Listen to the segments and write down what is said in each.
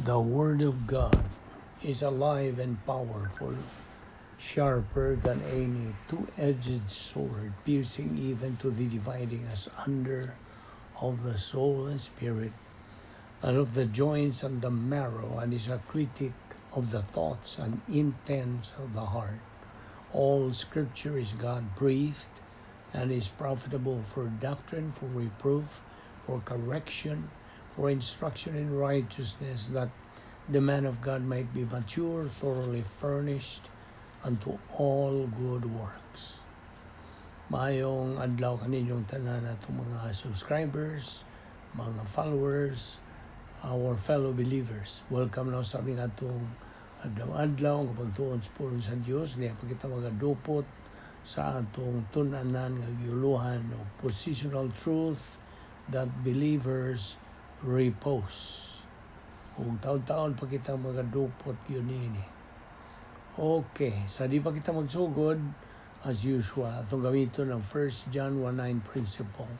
The Word of God is alive and powerful, sharper than any two-edged sword, piercing even to the dividing asunder of the soul and spirit, and of the joints and the marrow, and is a critic of the thoughts and intents of the heart. All Scripture is God-breathed and is profitable for doctrine, for reproof, for correction, for instruction in righteousness, that the man of God might be mature, thoroughly furnished unto all good works. Mayong adlaw kaninyong tanan atong mga subscribers, mga followers, our fellow believers. Welcome na sa aming atong adlaw-adlaw nga pagtuon sa pulong sa Dios. Diya pa kita magadupot sa atong tunanan nga giuluhan o Positional Truth that Believers Repose. Kung taon-taon pa kita magadupot yun ini. Okay, sa di pa kita magsugod, as usual, atong gamiton ng 1 John 1:9 principle.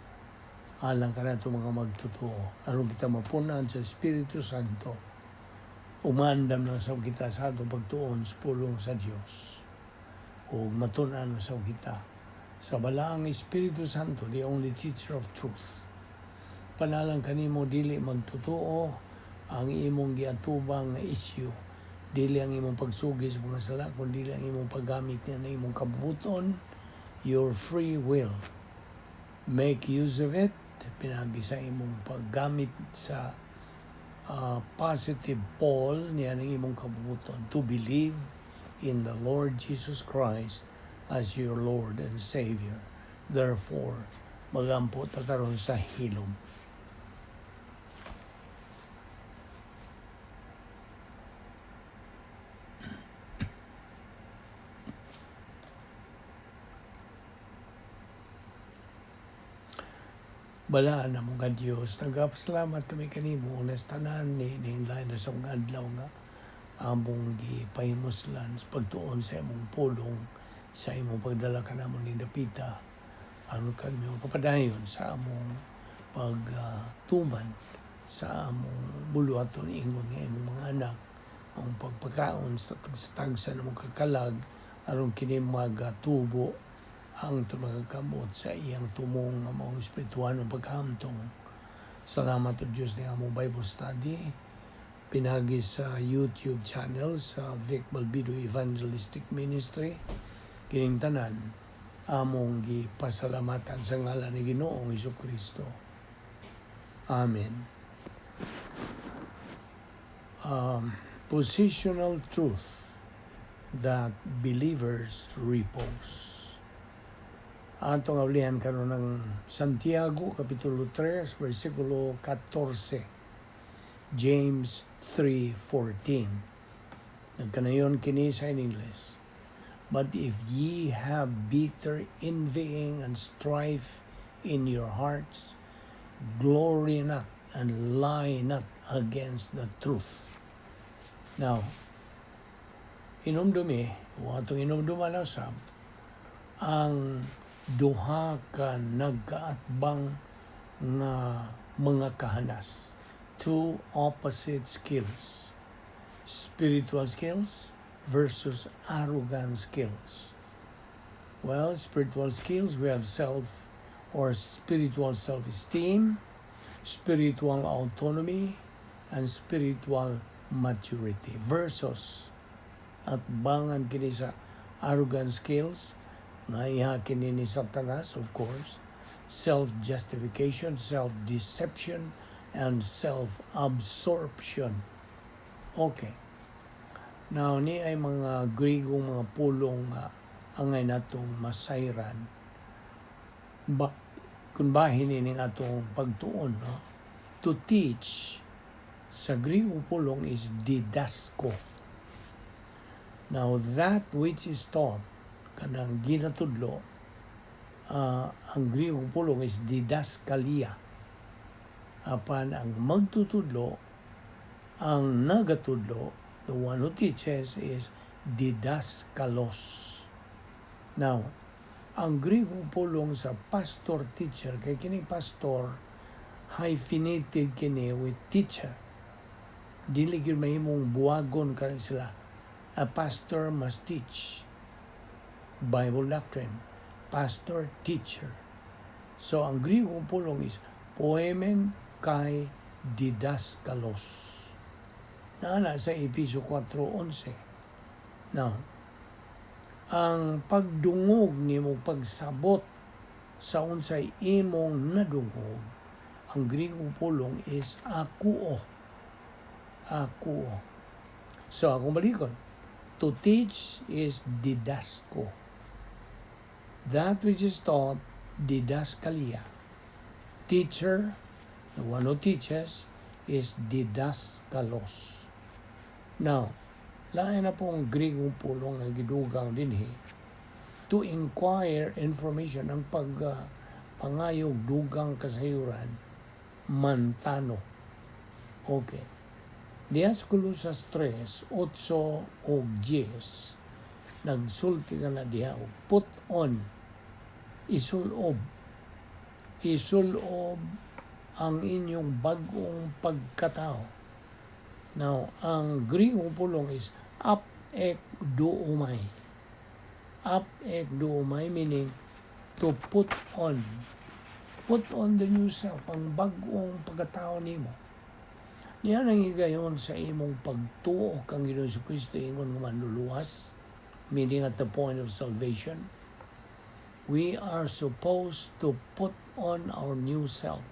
Alang ka na itong mga magtotoo. Aron kita mapunan sa Espiritu Santo. Umandam na sa kita sa atong pagtuon sa pulong sa Diyos. O matunan na sa kita. Sa balaang Espiritu Santo, the only teacher of truth. Panalang kanimo dili magtotoo ang imong giatubang nga issue. Dili ang imong pagsugi sa mga sala, kundi dili ang imong paggamit niya na imong kabubuton, your free will. Make use of it. Pinagi sa imong paggamit sa positive pole niya ng imong kabubuton. To believe in the Lord Jesus Christ as your Lord and Savior. Therefore, magampo ta karon sa hilom. Balaan na mga Diyos, nagapasalamat kami kanimo unas tanan ni lain sa mga adlaw nga among gipahimuslan sa pagtuon sa imong pulong sa imong pagdala ka namon ni Dapita aron kami mapapadayon sa among pagtuman sa among buluhaton ingon nga imong mga anak ang pagpakaon sa tagsa namong kakalag aron kini magatubo ang tumagakamot sa iyang tumong nga maong espiritual ng paghamtong. Salamat o Diyos na among Bible study. Pinagi sa YouTube channel sa Vic Balbido Evangelistic Ministry. Kining tanan, among gipasalamatan sa ngalan ni Ginoong Jesucristo. Amen. Positional truth that believers repose. Atong aulihan karon ng Santiago Kapitulo 3 versikulo 14. James 3:14. Nagkanayon kini sa in English. But if ye have bitter envying and strife in your hearts, glory not and lie not against the truth. Now, inumdumi, o atong inumduman na sab, ang duha ka nagkaatbang nga mga kahanas. Two opposite skills. Spiritual skills versus arrogant skills. Well, spiritual skills, we have self or spiritual self-esteem, spiritual autonomy, and spiritual maturity. Versus atbangan kini sa arrogant skills, na ihakin ni Satanas, of course, self-justification, self-deception, and self-absorption. Okay. Now, ni ay mga Grigong mga pulong angay natong masayran. Kung bahin ini atong pagtuon, no? To teach, sa Grigong pulong is didasko. Now, that which is taught, kanang ginatudlo, ang Griego pulong is didaskalia. Apan ang magtutudlo, ang nagatudlo, the one who teaches is didaskalos. Now, ang Griego pulong sa pastor-teacher, kay kining pastor, hyphenated kini with teacher. Dili gyud mahimong buwagon ka sila. A pastor must teach Bible doctrine. Pastor, teacher. So, ang Griegong pulong is poemen kai didaskalos. Naana sa Episyo 4:11. Now, ang pagdungog nimo pagsabot sa unsay imong nadungog, ang Griegong pulong is akuo. Akuo. So, akong balikon, to teach is didasko. That which is taught, didaskalia. Teacher, the one who teaches, is didaskalos. Now, lain na pong Griegong pulong na gidugang dinhi to inquire information, ang pangayog dugang kasayuran, mantano. Okay. Dias Colosas 3, 8 o 10, nagsulti ka na diha, put on, isulob ang inyong bagong pagkatao. Now, ang Griegong pulong is ap ek doomai. Ap ek doomai meaning to put on. Put on the new self, ang bagong pagkatao nimo. Diyan ang higayon sa imong pagtuo kang Ginoong Jesucristo ingon nga manluluwas, meaning at the point of salvation. We are supposed to put on our new self,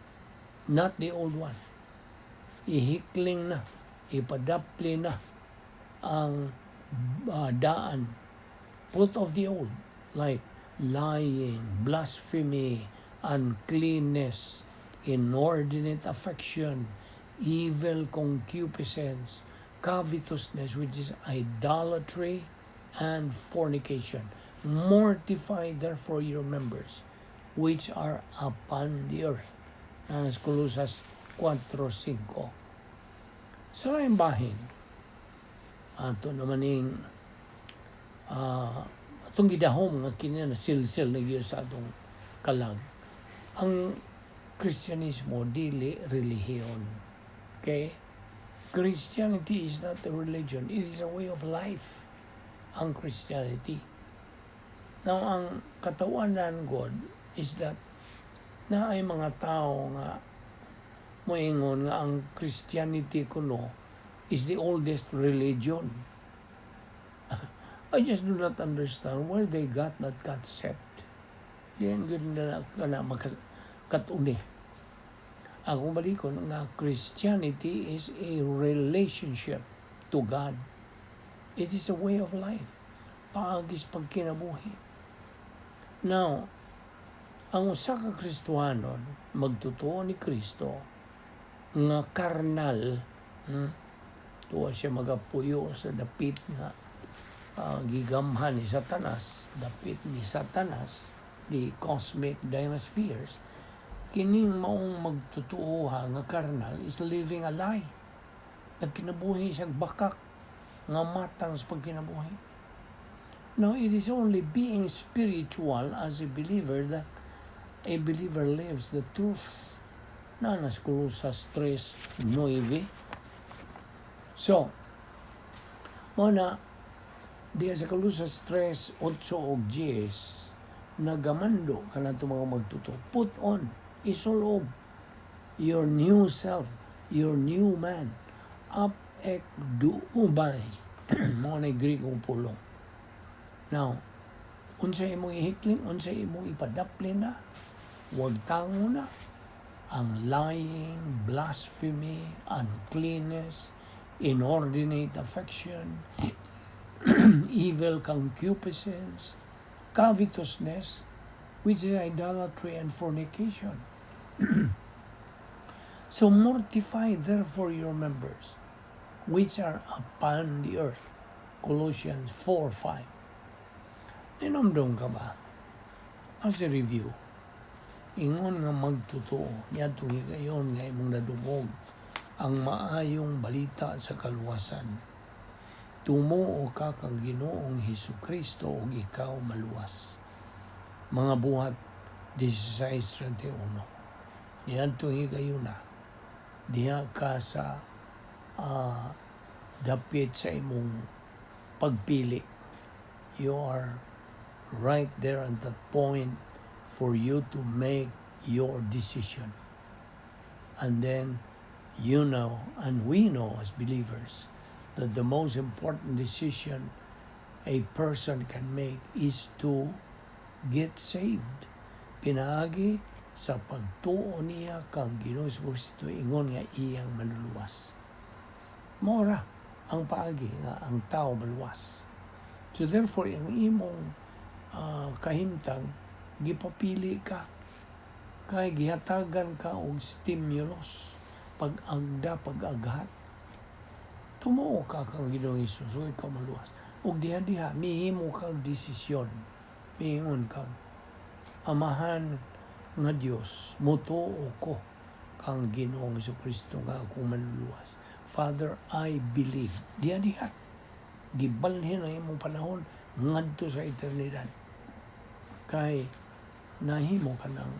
not the old one. Ihikling na, ipadapli na ang daan. Put off the old, like lying, blasphemy, uncleanness, inordinate affection, evil concupiscence, covetousness, which is idolatry, and fornication. Mortify therefore your members, which are upon the earth. Nas Colosas 4:5. Sa laing bahin, ato namaning atong gidahom nga kini na silsil na gyud sa atong kalag. Ang Kristyanismo dili relihiyon. Okay? Christianity is not a religion. It is a way of life. Ang Christianity. Now, ang katawanan God is that na ay mga tao nga moingon nga ang Christianity kuno is the oldest religion. I just do not understand where they got that concept. Diyan good na makatuni. Akong balikon nga Christianity is a relationship to God. It is a way of life. Paagis pagkinabuhi. Now, ang usa ka Kristohanon magtutuo ni Kristo nga karnal, tuwa siya magapuyo sa dapit nga gigamhan ni Satanas, dapit ni Satanas, the cosmic dynasties. Kining maong magtutuoha nga karnal is living a lie. Nagkinabuhi siyang bakak nga matang sa pagkinabuhi. Now, it is only being spiritual as a believer that a believer lives the truth. Nas Colosas 3:9. So, muna, diya sa Colosas 3:8 o 10, nagamando ka na itong mga magtuto. Put on, isulob, your new self, your new man, up ek duubay. Mga na Griegong pulong. Now, unsay imong ihikling, unsay imong ipadapli na, huwag tango na, ang lying, blasphemy, uncleanness, inordinate affection, evil concupiscence, covetousness, which is idolatry and fornication. So mortify therefore your members, which are upon the earth. Colossians 4:5. Ninomdom ka ba? As a review, ingon nga magtutuo, niya higayon nga imong nadumog ang maayong balita sa kaluwasan. Tumuo ka kang Ginoong Hesukristo ug ikaw maluwas. Mga buhat 16:31. Niya higayon na. Diha ka sa dapit sa imong pagpili. You are right there at that point for you to make your decision. And then you know, and we know as believers, that the most important decision a person can make is to get saved. Pinaagi sa pagtuo niya kang Ginoo Kristo ingon nga iyang maluluwas. Mora ang paagi nga ang tao maluwas. So therefore, ang imong kahimtang, gipapili ka, kay gihatagan ka og stimulus, pag-agda, pag-aghat. Tumuo ka kang Ginoong Hesus, so ikaw maluwas. Og diha-diha, mihimo kang desisyon. Miingon kang, Amahan nga Dios, mutuo ko kang Ginoong Kristo nga akong manluwas. Father, I believe. Diha-diha. Gibalhin ang imong panahon ngadto sa eternidad. Kay nahimo ka ng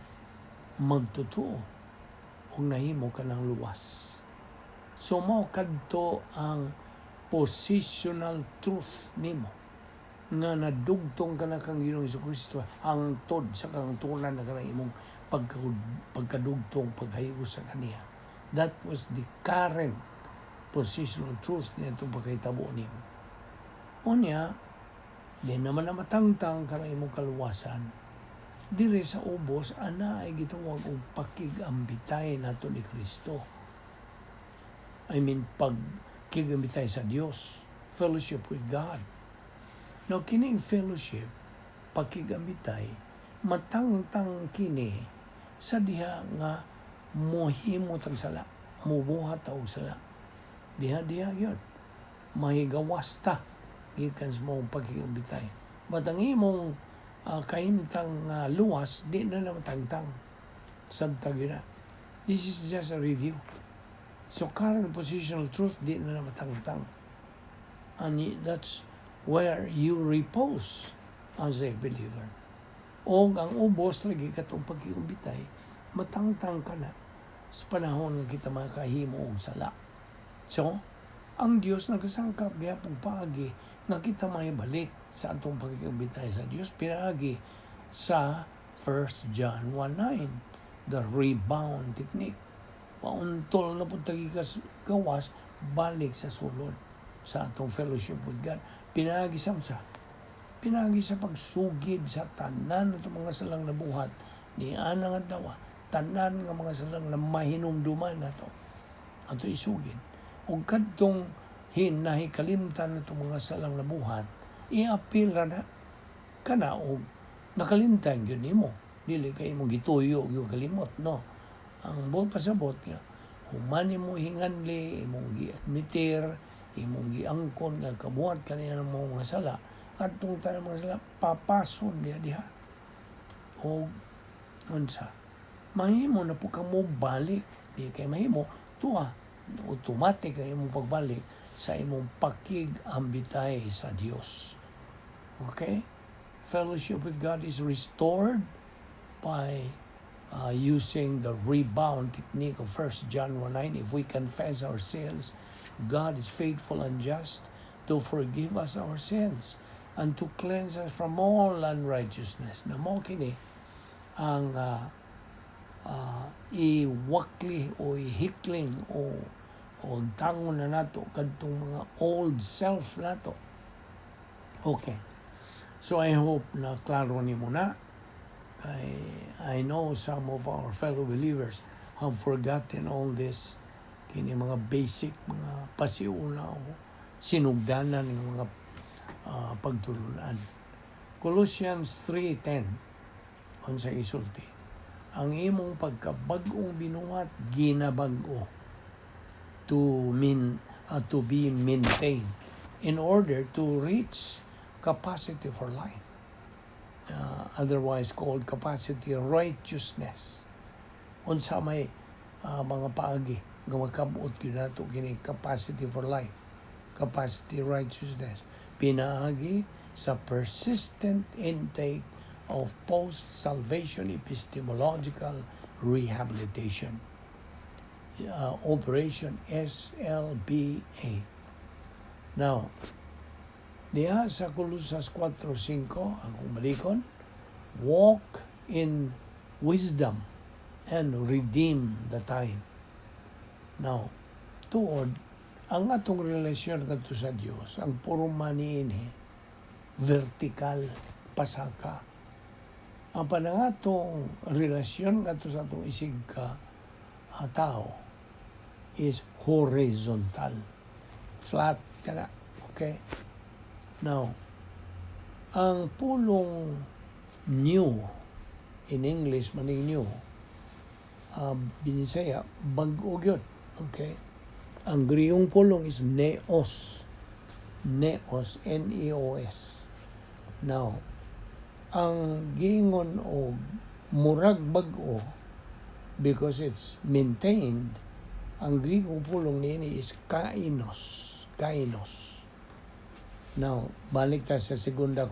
magtutuo o nahimo ka ng luwas. So mao kadto ang positional truth nimo nga nadugtong ka na kang Ginoong Kristo hangtod sa kangtunan na kanang imong pagkadugtong paghayo sa kaniya. That was the current positional truth niya itong pagkahitabo nimo. Unya, di naman na matangtang ka na imong kaluwasan, dire sa ubos, ana ay gitawag og pakigambitay nato ni Kristo. I mean, pagkigambitay sa Dios, fellowship with God. Now, kining fellowship, pakigambitay, matangtang kini sa diha nga mohimo tag sala, mubuhat og sala. Diha-diha yun. Mahigawas ta, gikan sa mong pakigambitay. But ang imong kahimtang luwas, di na matangtang. Sabtag yun na. This is just a review. So current positional truth, di na matangtang. And that's where you repose as a believer. O ang ubos lagi katong pagkikumbitay, matangtang ka na sa panahon nga kita makahimo og sala. So, ang Dios nagkasangkap gyapon paagi nga kita mahibalik sa atong pagkikumbitay sa Dios pinaagi sa 1 John 1:9, the rebound technique. Pauntol na pud tagikas gawas balik sa sulod sa atong fellowship with God. Pinagi sa pagsugid sa tanan ng mga salang nabuhat ni ana nga dawa, tanan nga mga salang na mahinumduman nato ato isugid. Ug kadtong hinahikalimtan nato mga salang nabuhat, i-appeal ra na kana og nakalimtan gyud nimo, dili kay mo gituyo yung kalimot, no. Ang buot pasabot nga human mo hinganli, imong gi-admitir, imong giangkon nga kabuhat kanina ng mga sala, at itong tanang mga sala, papason diha. O, unsa, mahimo na po ka mo balik, di kay mahimo, tuwa, automatic ang imong pagbalik sa imong pakig-ambitay sa Dios. Okay? Fellowship with God is restored by using the rebound technique of 1 John 1:9. If we confess our sins, God is faithful and just to forgive us our sins and to cleanse us from all unrighteousness. Na mo kini ang iwakli o ihikling o tangon na nato kadtong mga old self nato. Okay. So I hope na klaro nimo na. I know some of our fellow believers have forgotten all this, kini mga basic, mga pasiuna o sinugdanan ng mga pagtulunan. Colossians 3:10, unsa isulti, ang imong pagkabag-ong binuhat ginabag-o to be maintained in order to reach capacity for life. Otherwise called capacity righteousness. Unsa may mga paagi nga magkabuot gyud nato kini capacity for life, capacity righteousness, pinaagi sa persistent intake of post-salvation epistemological rehabilitation, Operation SLBA. Now, diha sa Colossus 4:5, akong malikon, walk in wisdom and redeem the time. Now, tuod, ang atong relasyon kadto sa Dios, ang porma niini vertical, pasaka. Ang panangatong relasyon kadto sa atong isig ka tao is horizontal, flat kana. Okay? Now, ang pulong new, in English maning new, binisaya, bag-o gyud. Okay? Ang Griyong pulong is neos. Neos, N-E-O-S. Now, ang giingon o murag bag-o, because it's maintained, ang Griyong pulong niini is kainos. Kainos. Now, balik ta sa Segundo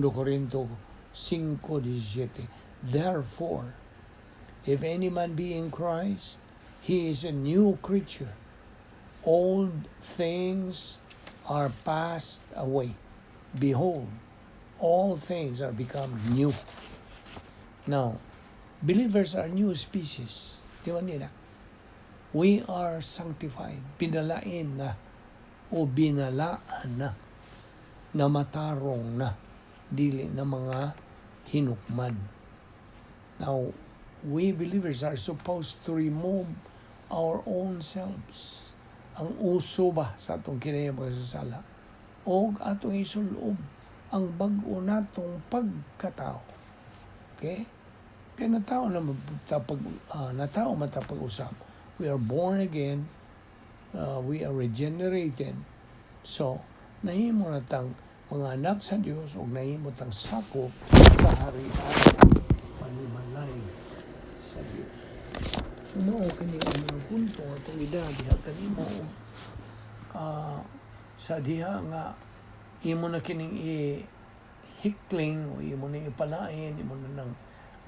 Corinto 5:17. Therefore, if any man be in Christ, he is a new creature. Old things are passed away. Behold, all things are become new. Now, believers are new species. Di ba nila? We are sanctified. Pinalain na o binalaan na matarong na, dili na mga hinukman. Now, we believers are supposed to remove our own selves. Ang uso ba sa atong kinaya magsasala? O atong isulob ang bag-o natong pagkatao. Okay? Kaya natao matapag-usap. We are born again. We are regenerated. So, nahimo na tang mga anak sa Dios o nahimo tang sakop sa harian panimalay sa Dios. So, mao kini ang mga punto atong diha kanimo sa diha nga imo na kining hikling o imo na ipalain, imo na nang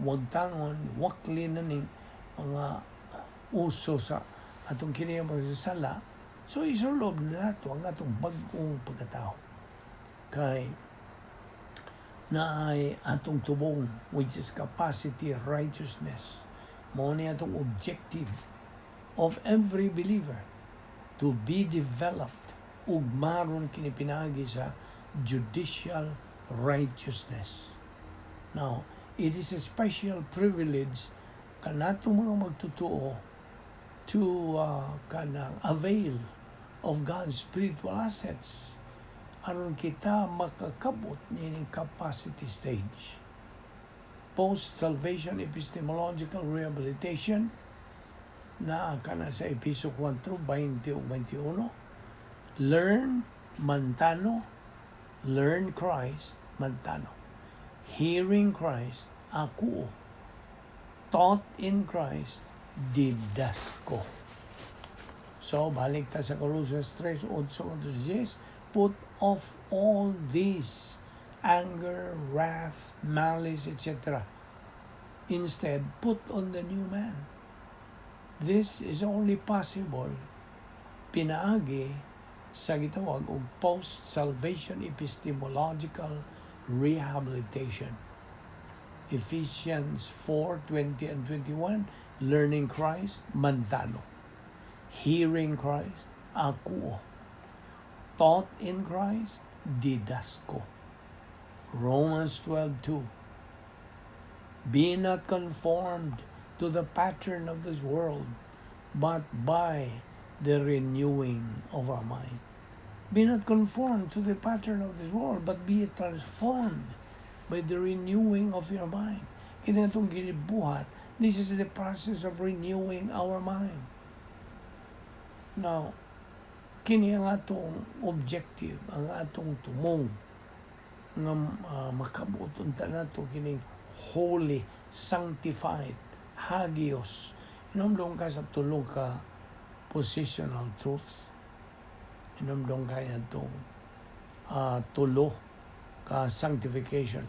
wagtangon, wakli na ning mga uso sa atong kinaya magsasala. So isulob na nato ang atong bag-ong pagkatao. Kay naay atong tubong, which is capacity, righteousness. Mao ni atong objective of every believer to be developed ug maron kini pinaagi sa judicial righteousness. Now, it is a special privilege kanato mga magtutuo to kanang avail of God's spiritual assets aron kita makakabot nining capacity stage. Post-salvation epistemological rehabilitation na kana sa Episode 4:20 ug 21. Learn mantano, learn Christ mantano. Hearing Christ akuo. Taught in Christ didasko. So, balik ta sa Colossians 3:8-10. Put off all these, anger, wrath, malice, etc. Instead, put on the new man. This is only possible pinaagi sa gitawag og post-salvation epistemological rehabilitation. Ephesians 4:20 and 21, learning Christ, mantano. Hearing Christ, akuo. Taught in Christ, didasko. Romans 12:2, be not conformed to the pattern of this world, but by the renewing of our mind. Be not conformed to the pattern of this world, but be transformed by the renewing of your mind. Kini atong ginibuhat, this is the process of renewing our mind. Now, kini ang atong objective, ang atong tumong nga makabot unta nato kining holy, sanctified, hagios. Inomdong ka sa tulong ka positional truth. Inomdong ka itong tulo ka sanctification.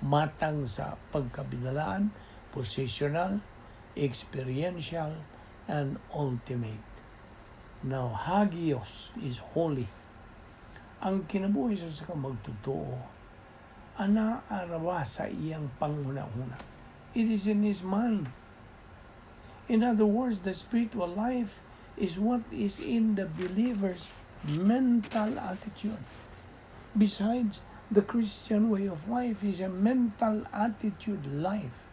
Matang sa pagkabinalaan, positional, experiential, and ultimate. Now, hagios is holy. Ang kinabuhi sa magtotoo, ana arawa sa iyang panguna-una. It is in his mind. In other words, the spiritual life is what is in the believer's mental attitude. Besides, the Christian way of life is a mental attitude life.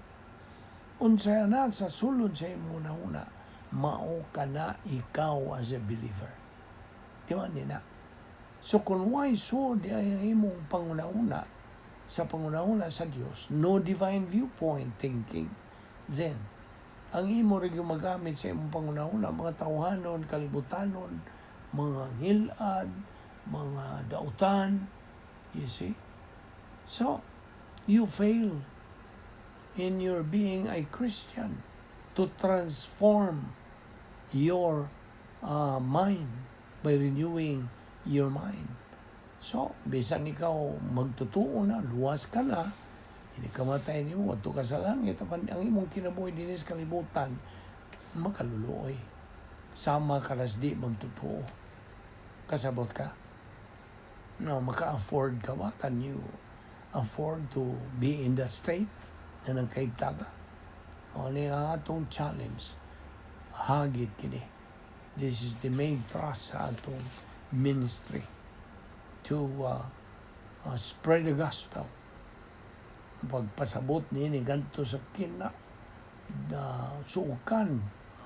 Unsay na sa sulod sa imuna-una, mao ka na ikaw as a believer. Di ba nina? So kung why so di ay imong panguna-una sa panguna-una sa Dios, no divine viewpoint thinking, then ang imo rin yung magamit sa imong panguna-una, mga tawhanon, kalibutanon, mga ngilad, mga dautan, you see? So, you fail in your being a Christian to transform your mind by renewing your mind. So, bisan ikaw magtutuo na, luwas ka na, hindi ka matay ni mo, ito ka sa langit, ang imong kinabuhi din sa kalibutan, makaluluoy. Sama ka nas di magtutuo. Kasabot ka? No, maka-afford ka ba? Can you afford to be in that state na nagkaigtaga? O niya atong challenge. Hagit kini. This is the main thrust sa atong ministry to spread the gospel. Pagpasabot ni ganito sa kina na suukan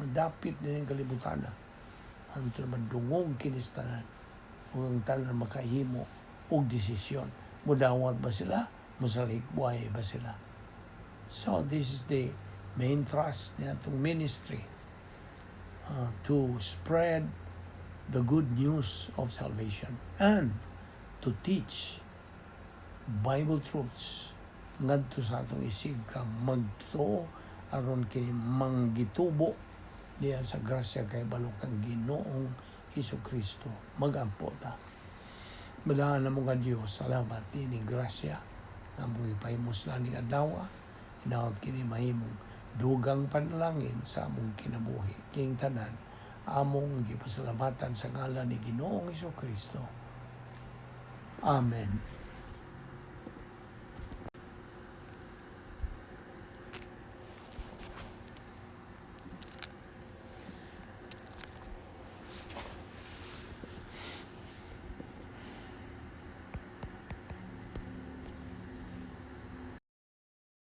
ang dapit ni kalibutan ang madungog kinistanan ang tanan makahimo og desisyon mudawat ba sila musalikbuhay ba sila. So this is the main thrust ni atong ministry, to spread the good news of salvation and to teach Bible truths ngadto sa atong isig kang magtuo aron kini manggitubo diya sa grasya kay balukang Ginoong Hesukristo. Magampo ta. Balahan na mo nga Diyos, salamat ini grasya na mong ipahimos na ni adlaw, inawag kini mahimong dugang panalangin sa among kinabuhi. King tanan, among gipasalamatan sa ngalan ni Ginoong Hesukristo. Amen.